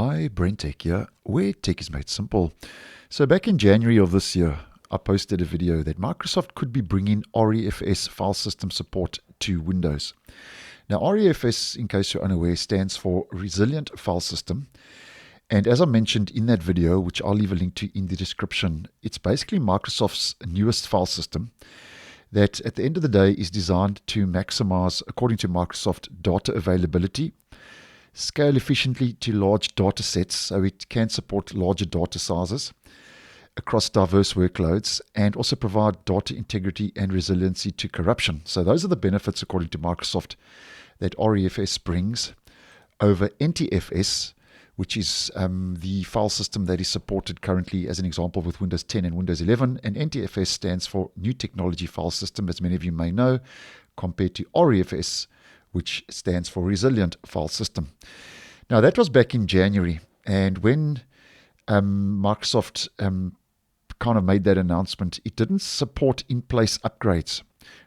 Hi, BrenTech here, where tech is made simple. So back in January of this year, I posted a video that Microsoft could be bringing ReFS file system support to Windows. Now, ReFS, in case you're unaware, stands for Resilient File System. And as I mentioned in that video, which I'll leave a link to in the description, it's basically Microsoft's newest file system that at the end of the day is designed to maximize, according to Microsoft, data availability, scale efficiently to large data sets so it can support larger data sizes across diverse workloads, and also provide data integrity and resiliency to corruption. So those are the benefits, according to Microsoft, that ReFS brings over NTFS, which is the file system that is supported currently, as an example, with Windows 10 and Windows 11. And NTFS stands for New Technology File System, as many of you may know, compared to ReFS, which stands for Resilient File System. Now, that was back in January. And when Microsoft kind of made that announcement, it didn't support in-place upgrades.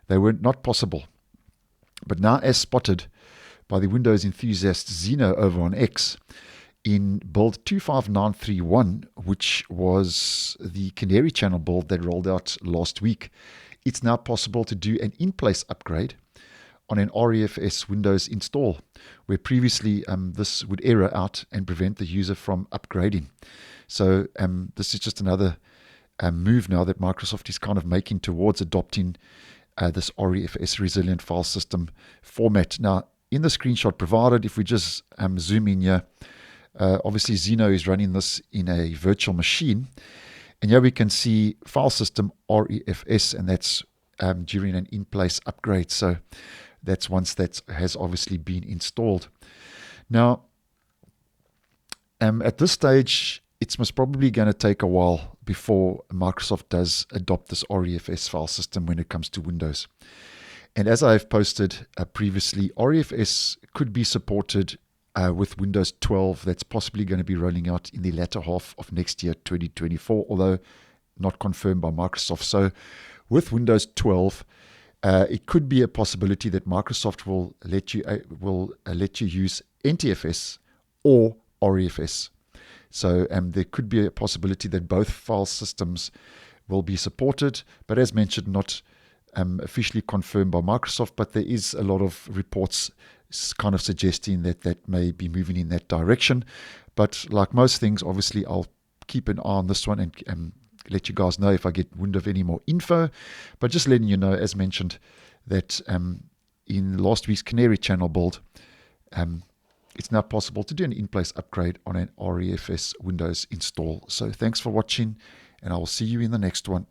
They were not possible. But now, as spotted by the Windows enthusiast Zeno over on X, in build 25931, which was the Canary Channel build that rolled out last week, it's now possible to do an in-place upgrade on an ReFS Windows install, where previously this would error out and prevent the user from upgrading. So this is just another move now that Microsoft is kind of making towards adopting this ReFS Resilient File System format. Now, in the screenshot provided, if we just zoom in here, obviously Zeno is running this in a virtual machine. And here we can see file system ReFS, and that's during an in-place upgrade. So that's once that has obviously been installed. Now, at this stage, it's most probably going to take a while before Microsoft does adopt this ReFS file system when it comes to Windows. And as I've posted previously, ReFS could be supported with Windows 12. That's possibly going to be rolling out in the latter half of next year, 2024, although not confirmed by Microsoft. So with Windows 12, it could be a possibility that Microsoft will let you use NTFS or ReFS. So there could be a possibility that both file systems will be supported, but as mentioned, not officially confirmed by Microsoft. But there is a lot of reports kind of suggesting that that may be moving in that direction. But like most things, obviously, I'll keep an eye on this one and let you guys know if I get wind of any more info. But just letting you know, as mentioned, that in last week's Canary Channel build, it's now possible to do an in-place upgrade on an ReFS Windows install. So thanks for watching, and I will see you in the next one.